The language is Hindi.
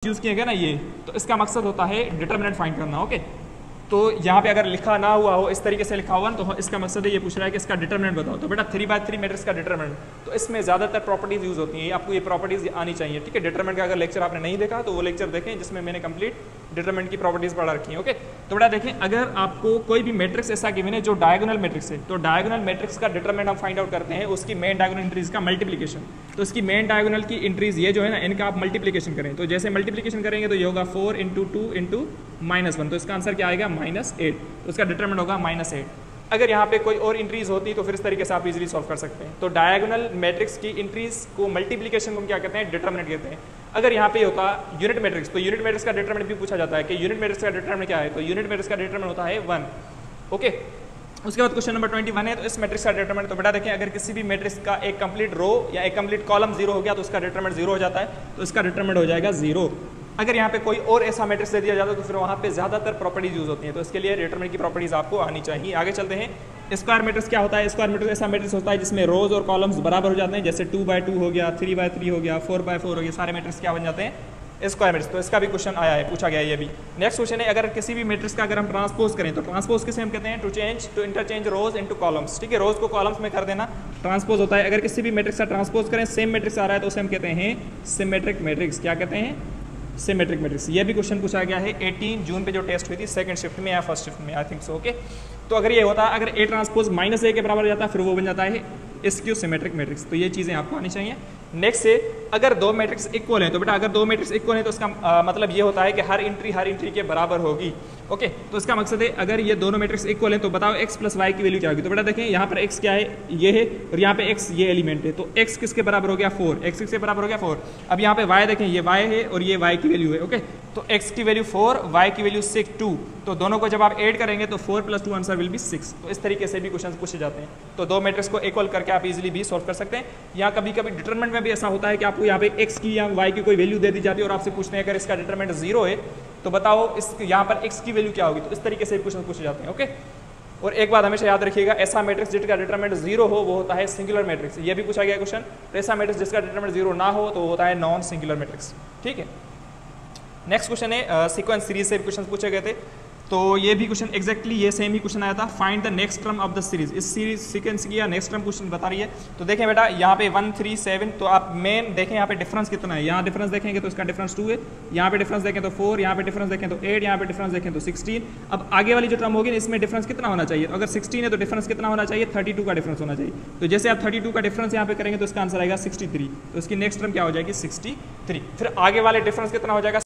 यूज़ किए गए ना ये, तो इसका मकसद होता है डिटर्मिनेंट फाइंड करना। ओके, तो यहाँ पे अगर लिखा ना हुआ हो, इस तरीके से लिखा हुआ तो इसका मकसद है ये पूछ रहा है कि इसका डिटर्मिनेंट बताओ। तो बेटा 3/3 मैट्रिक्स का डिटर्मिनेंट, तो इसमें ज़्यादातर प्रॉपर्टीज़ यूज़ होती हैं, आपको ये प्रॉपर्टीज़ आनी चाहिए। ठीक है, डिटर्मिनेंट का अगर लेक्चर आपने नहीं देखा तो वो लेक्चर देखें जिसमें मैंने कंप्लीट डिटर्मिनेंट की प्रॉपर्टीज़ पढ़ा रखी है। ओके, तो बेटा देखें, अगर आपको कोई भी मैट्रिक्स ऐसा गिवन है जो डायगोनल मैट्रिक्स है, तो डायगोनल मैट्रिक्स का डिटर्मिनेंट हम फाइंड आउट करते हैं उसकी मेन डायगोनल एंट्रीज का मल्टीप्लिकेशन। तो इसकी मेन डायगोनल की एंट्रीज ये जो है ना, इनका आप मल्टीप्लिकेशन करें, तो जैसे मल्टीप्लिकेशन करेंगे तो ये होगा 4 × 2 × -1, तो इसका आंसर क्या आएगा -8, तो इसका डिटरमिनेंट होगा -8। अगर यहाँ पे कोई और इंट्रीज होती तो फिर इस तरीके से आप इजीली सॉल्व कर सकते हैं। तो डायगोनल मैट्रिक्स की इंट्रीज को मल्टीप्लिकेशन को क्या कहते हैं, डिटरमिनेंट कहते हैं। अगर यहाँ पे होता यूनिट मैट्रिक्स, तो यूनिट मैट्रिक्स का डिटरमिनेंट भी पूछा जाता है कि यूनिट मैट्रिक्स का डिटरमिनेंट क्या है, तो यूनिट मैट्रिक्स का डिटरमिनेंट होता है 1। ओके, उसके बाद क्वेश्चन नंबर 21 है, तो इस मैट्रिक्स का डिटरमिनेंट, तो बेटा देखें, अगर किसी भी मैट्रिक्स का एक कंप्लीट रो या एक कंप्लीट कॉलम 0 हो गया तो उसका डिटरमिनेंट 0 हो जाता है, तो इसका डिटरमिनेंट हो जाएगा 0। अगर यहाँ पे कोई और ऐसा मैट्रिक्स दे दिया जाता है तो फिर वहाँ पे ज़्यादातर प्रॉपर्टीज यूज होती हैं, तो इसके लिए डिटरमिनेंट की प्रॉपर्टीज आपको आनी चाहिए। आगे चलते हैं, स्क्वायर मैट्रिक्स क्या होता है। स्क्वायर मैट्रिक्स ऐसा मैट्रिक्स होता है जिसमें रोज और कॉलम्स बराबर हो जाते हैं, जैसे 2/2 हो गया, 3/3 हो गया, 4/4 हो गया, सारे मैट्रिक्स क्या बन जाते हैं, स्क्वायर मैट्रिक्स। तो इसका भी क्वेश्चन आया है, पूछा गया है ये भी। नेक्स्ट क्वेश्चन है, अगर किसी भी मैट्रिक्स का अगर हम ट्रांसपोज करें, तो ट्रांसपोज किसे हम कहते हैं, to interchange rows into columns. ठीक है, रोज को कॉलम्स में कर देना ट्रांसपोज होता है। अगर किसी भी मैट्रिक्स का ट्रांसपोज करें, सेम मैट्रिक्स आ रहा है तो उसे हम कहते हैं सिमेट्रिक मैट्रिक्स। क्या कहते हैं, सिमेट्रिक मैट्रिक्स। ये भी क्वेश्चन पूछा गया है 18 जून पे जो टेस्ट हुई थी, सेकंड शिफ्ट में या फर्स्ट शिफ्ट में, आई थिंक सो। ओके, तो अगर ये होता है, अगर A ट्रांसपोज -A के बराबर हो जाता है, फिर वो बन जाता है स्क्यू सिमेट्रिक मैट्रिक्स। तो ये चीज़ें आपको आनी चाहिए। नेक्स्ट है, अगर दो मैट्रिक्स इक्वल हैं, तो बेटा अगर दो मैट्रिक्स इक्वल हैं तो इसका मतलब ये होता है कि हर एंट्री के बराबर होगी। ओके, तो इसका मकसद है अगर ये दोनों मैट्रिक्स इक्वल हैं तो बताओ x + y की वैल्यू क्या होगी। तो बेटा देखें, यहाँ पर x क्या है, ये है, और यहाँ पे x ये एलिमेंट है, तो x किसके बराबर हो गया, 4। x किसके बराबर हो गया, 4। अब यहाँ पे y देखें, ये y है और ये y की वैल्यू है। ओके, तो x की वैल्यू 4, y की वैल्यू 2, तो दोनों को जब आप ऐड करेंगे तो 4 + 2 आंसर विल बी 6। तो इस तरीके से भी क्वेश्चन पूछे जाते हैं। तो दो मैट्रिक्स को इक्वल करके आप इजीली भी सॉल्व कर सकते हैं। यहाँ कभी कभी डिटरमिनेंट में भी ऐसा होता है कि आपको यहाँ पे x की या y की कोई वैल्यू दे दी जाती है और आपसे पूछते हैं अगर इसका डिटरमिनेंट 0 है तो बताओ इस यहाँ पर x की वैल्यू क्या होगी। तो इस तरीके से क्वेश्चन पूछे जाते हैं। ओके, और एक बात हमेशा याद रखिएगा, ऐसा मैट्रिक्स जिसका डिटरमिनेंट 0 हो वो होता है सिंगुलर मैट्रिक्स। ये भी पूछा गया क्वेश्चन। तो ऐसा मैट्रिक्स जिसका डिटरमिनेंट 0 ना हो तो वो होता है नॉन सिंगुलर मैट्रिक्स। ठीक है, नेक्स्ट क्वेश्चन है, सीक्वेंस सीरीज से क्वेश्चन पूछे गए थे, तो ये भी क्वेश्चन एग्जैक्टली ये सेम ही क्वेश्चन आया था, find the next term of the series. इस सीरीज सीक्वेंस की या नेक्स्ट टर्म क्वेश्चन बता रही है। तो देखें बेटा, यहाँ पे 1 3 7, तो आप मेन देखें यहाँ पे डिफरेंस कितना है। यहाँ डिफरेंस देखेंगे तो इसका डिफरेंस 2 है, यहाँ पे डिफरेंस देखें तो 4, यहाँ पे डिफरेंस देखें तो 8, यहाँ पे डिफरेंस देखें तो 16। अब आगे वाली जो टर्म होगी इसमें डिफरेंस कितना होना चाहिए, तो अगर 16 है तो डिफरेंस कितना होना चाहिए, 32 का डिफरेंस होना चाहिए। तो जैसे आप 32 का डिफरेंस यहाँ पे करेंगे तो इसका आंसर आएगा 63, तो इसकी नेक्स्ट टर्म क्या हो जाएगी, 63। फिर आगे वाले डिफरेंस कितना हो जाएगा,